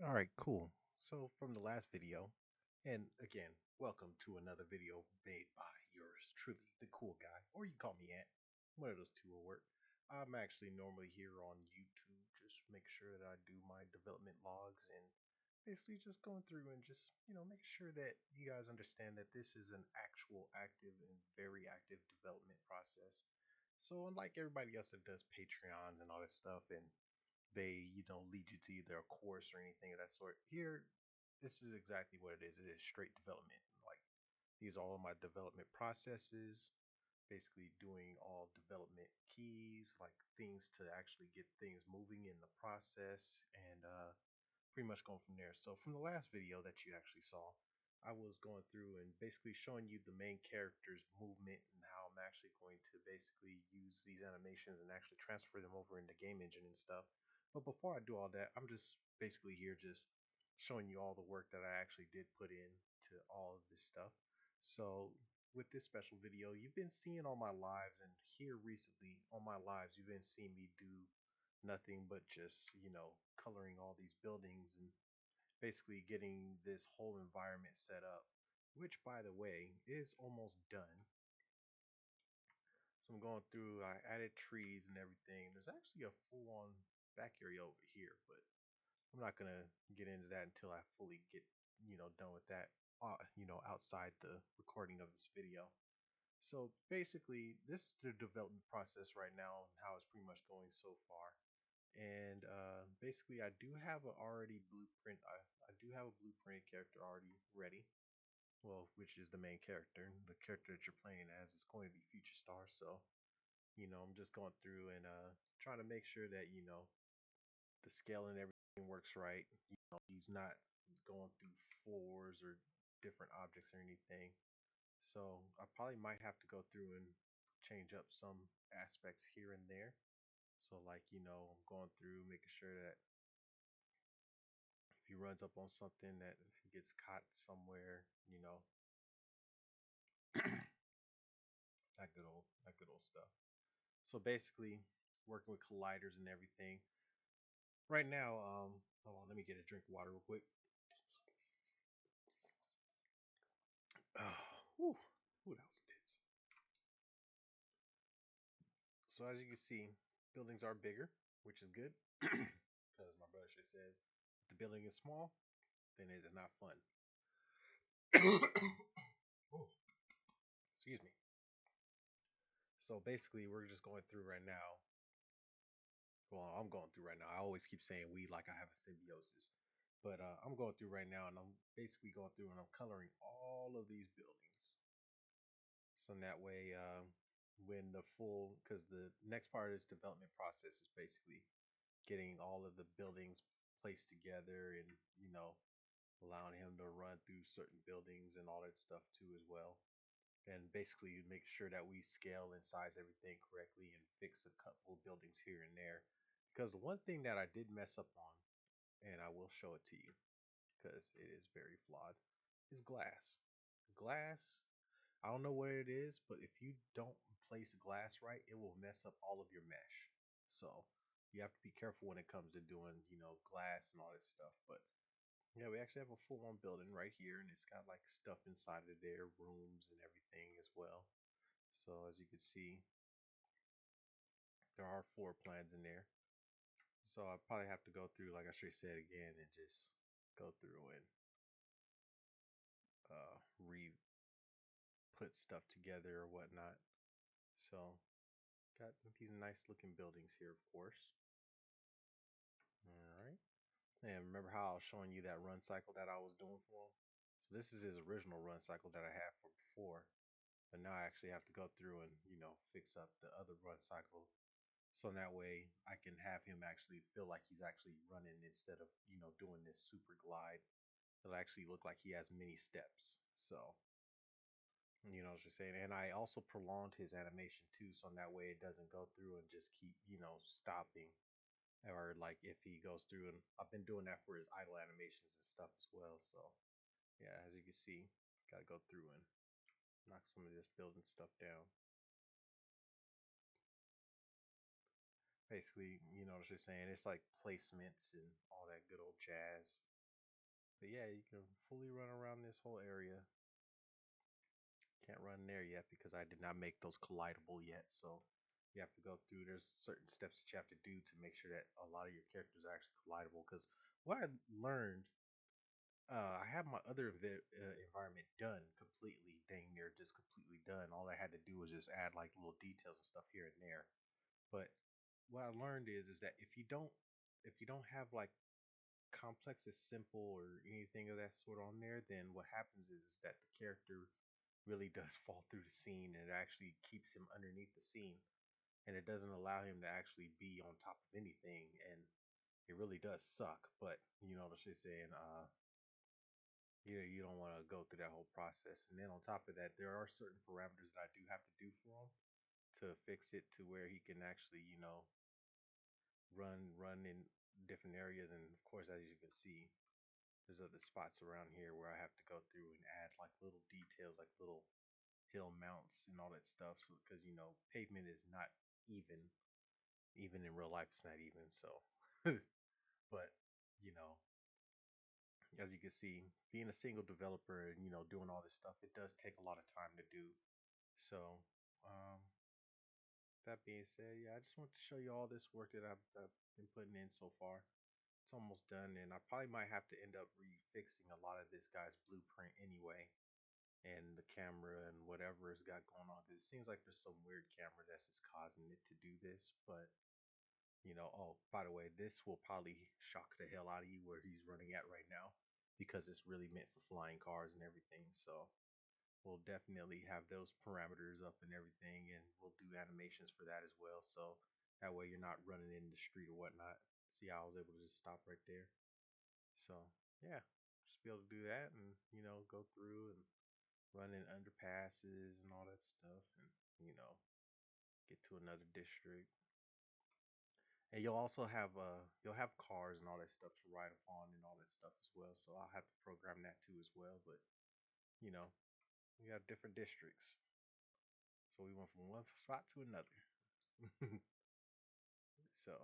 All right, cool. So from the last video, and again, welcome to another video made by yours truly, the cool guy, or you can call me Ant. One of those two will work. I'm actually normally here on YouTube, just make sure that I do my development logs and basically just going through and just, make sure that you guys understand that this is an actual active and very active development process. So unlike everybody else that does Patreons and all that stuff and they lead you to either a course or anything of that sort, here this is exactly what it is. It is straight development. Like, these are all my development processes, basically doing all development keys, like things to actually get things moving in the process, and pretty much going from there. So from the last video that you actually saw, I was going through and basically showing you the main character's movement and how I'm actually going to basically use these animations and actually transfer them over into game engine and stuff. But before I do all that, I'm just basically here just showing you all the work that I actually did put in to all of this stuff. So with this special video, you've been seeing all my lives, and here recently on my lives, you've been seeing me do nothing but just, coloring all these buildings and basically getting this whole environment set up, which by the way is almost done. So I'm going through, I added trees and everything. There's actually a full on back area over here, but I'm not gonna get into that until I fully get, done with that, outside the recording of this video. So basically, this is the development process right now and how it's pretty much going so far. And basically, I do have a already blueprint. I do have a blueprinted character already ready. Well, which is the main character. The character that you're playing as is going to be Future Star. So, I'm just going through and trying to make sure that the scale and everything works right. He's not going through floors or different objects or anything. So I probably might have to go through and change up some aspects here and there. So like, I'm going through making sure that if he runs up on something, that if he gets caught somewhere, that good old stuff. So basically working with colliders and everything. Right now, hold on, let me get a drink of water real quick. Oh, whew, whew, that was intense. So as you can see, buildings are bigger, which is good. Because my brother just says if the building is small, then it is not fun. Oh, excuse me. So basically, we're just going through right now. Well, I'm going through right now. I always keep saying we like I have a symbiosis. But I'm going through right now, and I'm basically going through and I'm coloring all of these buildings. So that way, when the full, because the next part of this development process is basically getting all of the buildings placed together and, allowing him to run through certain buildings and all that stuff too as well. And basically make sure that we scale and size everything correctly and fix a couple of buildings here and there. Because the one thing that I did mess up on, and I will show it to you because it is very flawed, is glass. Glass, I don't know what it is, but if you don't place glass right, it will mess up all of your mesh. So you have to be careful when it comes to doing, glass and all this stuff. But yeah, we actually have a full on building right here, and it's got like stuff inside of there, rooms and everything as well. So as you can see, there are floor plans in there. So I probably have to go through, like I should say it again, and just go through and re put stuff together or whatnot. So got these nice looking buildings here, of course. All right. And remember how I was showing you that run cycle that I was doing for him? So this is his original run cycle that I had for before. But now I actually have to go through and, fix up the other run cycle. So that way I can have him actually feel like he's actually running instead of, doing this super glide. It'll actually look like he has many steps. So, what you're saying. And I also prolonged his animation too. So that way it doesn't go through and just keep, stopping. Or like if he goes through, and I've been doing that for his idle animations and stuff as well. So yeah, as you can see, gotta go through and knock some of this building stuff down. Basically, what you're saying, it's like placements and all that good old jazz. But yeah, you can fully run around this whole area. Can't run there yet because I did not make those collidable yet. So you have to go through. There's certain steps that you have to do to make sure that a lot of your characters are actually collidable. Because what I learned, I have my other environment done completely, dang near just completely done. All I had to do was just add like little details and stuff here and there. But what I learned is that if you don't have like complex is simple or anything of that sort on there, then what happens is that the character really does fall through the scene and it actually keeps him underneath the scene and it doesn't allow him to actually be on top of anything and it really does suck. But you know what I'm saying, you don't want to go through that whole process. And then on top of that, there are certain parameters that I do have to do for him to fix it to where he can actually, run in different areas. And of course, as you can see, there's other spots around here where I have to go through and add like little details, like little hill mounts and all that stuff. So because pavement is not even, even in real life, it's not even. So, but you know, as you can see, being a single developer and doing all this stuff, it does take a lot of time to do. So, um, that being said, yeah, I just want to show you all this work that I've been putting in so far. It's almost done, and I probably might have to end up refixing a lot of this guy's blueprint anyway, and the camera and whatever it's got going on. Because it seems like there's some weird camera that's just causing it to do this. But oh, by the way, this will probably shock the hell out of you where he's running at right now, because it's really meant for flying cars and everything. So we'll definitely have those parameters up and everything, and we'll do animations for that as well. So that way you're not running in the street or whatnot. See how I was able to just stop right there. So yeah, just be able to do that and go through and run in underpasses and all that stuff, and get to another district. And you'll have cars and all that stuff to ride upon and all that stuff as well. So I'll have to program that too as well. But you know, we have different districts. So we went from one spot to another. So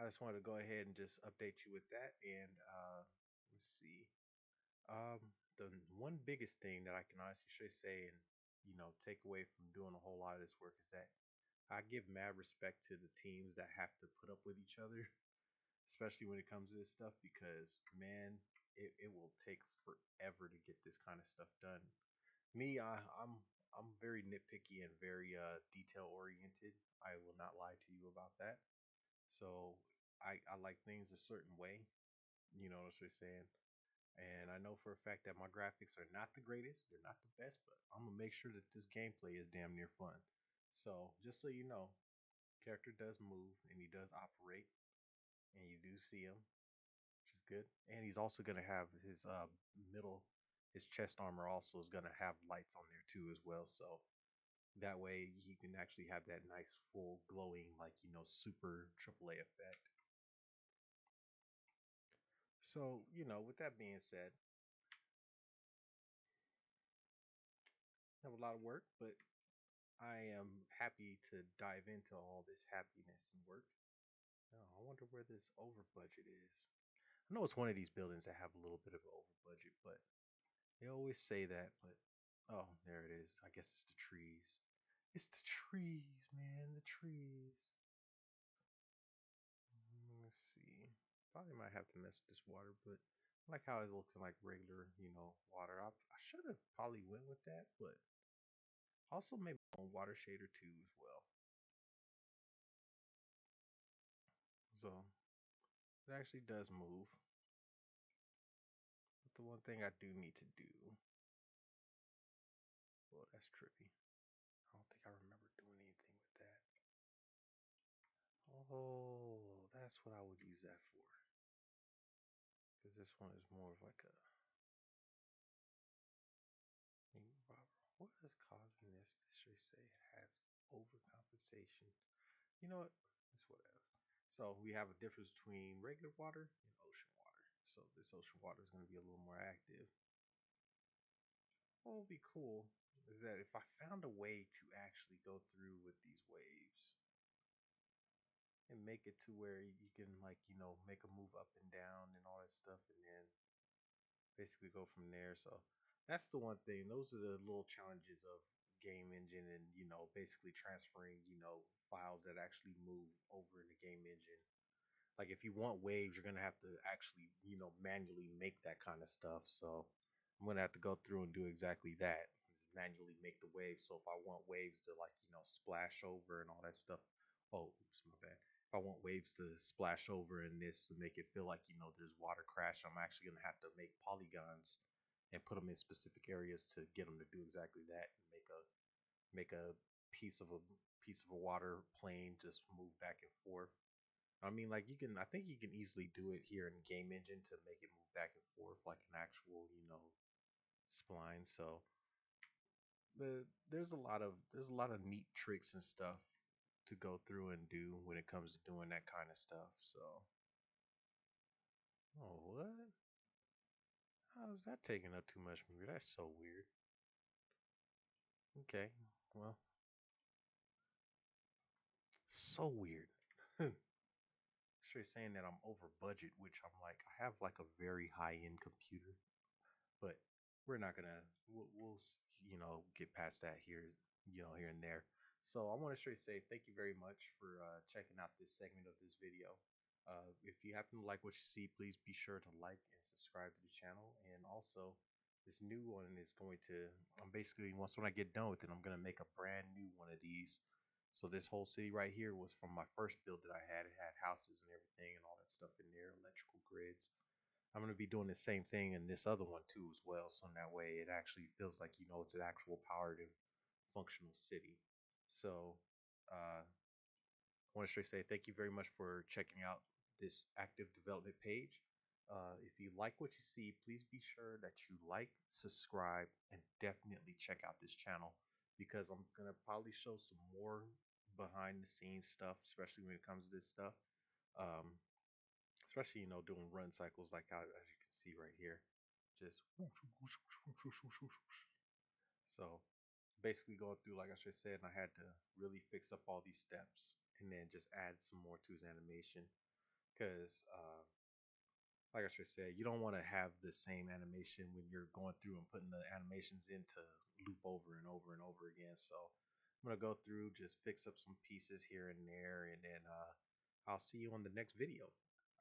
I just wanted to go ahead and just update you with that. And let's see. Um, the one biggest thing that I can honestly should say and take away from doing a whole lot of this work is that I give mad respect to the teams that have to put up with each other, especially when it comes to this stuff, because man, it will take forever to get this kind of stuff done. Me, I'm very nitpicky and very detail oriented. I will not lie to you about that. So I like things a certain way. You know what I'm saying? And I know for a fact that my graphics are not the greatest. They're not the best, but I'm gonna make sure that this gameplay is damn near fun. So just so you know, character does move and he does operate, and you do see him, which is good. And he's also gonna have his middle, his chest armor also is gonna have lights on there too as well. So that way he can actually have that nice full glowing, like super AAA effect. So with that being said, I have a lot of work, but I am happy to dive into all this happiness and work. Oh, I wonder where this over budget is. I know it's one of these buildings that have a little bit of an over budget, but they always say that. But oh, there it is. I guess it's the trees. It's the trees, man. The trees. Let's see. Probably might have to mess with this water, but I like how it looks like regular, water. I should have probably went with that, but also maybe on water shader too as well. So it actually does move. But the one thing I do need to do, well, that's trippy. I don't think I remember doing anything with that. Oh, that's what I would use that for. Because this one is more of like a what is causing this to say it has overcompensation? You know what? It's whatever. So we have a difference between regular water and ocean water. So this ocean water is going to be a little more active. What would be cool is that if I found a way to actually go through with these waves and make it to where you can, like, make a move up and down and all that stuff, and then basically go from there. So that's the one thing. Those are the little challenges of game engine and basically transferring files that actually move over in the game engine. Like if you want waves, you're gonna have to actually manually make that kind of stuff. So I'm gonna have to go through and do exactly that. Is manually make the waves. So if I want waves to like splash over and all that stuff. Oh, oops, my bad. If I want waves to splash over in this to make it feel like there's water crash, I'm actually gonna have to make polygons and put them in specific areas to get them to do exactly that and make a piece of a piece of a water plane just move back and forth. I mean, like I think you can easily do it here in Game Engine to make it move back and forth like an actual, spline. So there's a lot of neat tricks and stuff to go through and do when it comes to doing that kind of stuff. So, oh, what? How is that taking up too much memory? That's so weird. Okay, well, so weird. Straight saying that I'm over budget, which I'm like, I have like a very high end computer, but we're not gonna we'll get past that here here and there. So I want to straight say thank you very much for checking out this segment of this video. If you happen to like what you see, please be sure to like and subscribe to the channel. And also this new one is going to I'm basically once when I get done with it, I'm gonna make a brand new one of these. So this whole city right here was from my first build that I had. It had houses and everything and all that stuff in there, electrical grids. I'm going to be doing the same thing in this other one too as well. So in that way it actually feels like it's an actual powered and functional city. So I want to straight say thank you very much for checking out this active development page. If you like what you see, please be sure that you like, subscribe, and definitely check out this channel because I'm gonna probably show some more behind the scenes stuff, especially when it comes to this stuff. Um, Especially doing run cycles like how, as you can see right here, just so basically going through like I just said, and I had to really fix up all these steps and then just add some more to his animation because like I just said, you don't want to have the same animation when you're going through and putting the animations in to loop over and over and over again. So I'm gonna go through, just fix up some pieces here and there, and then I'll see you on the next video.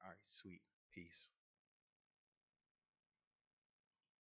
All right, sweet. Peace.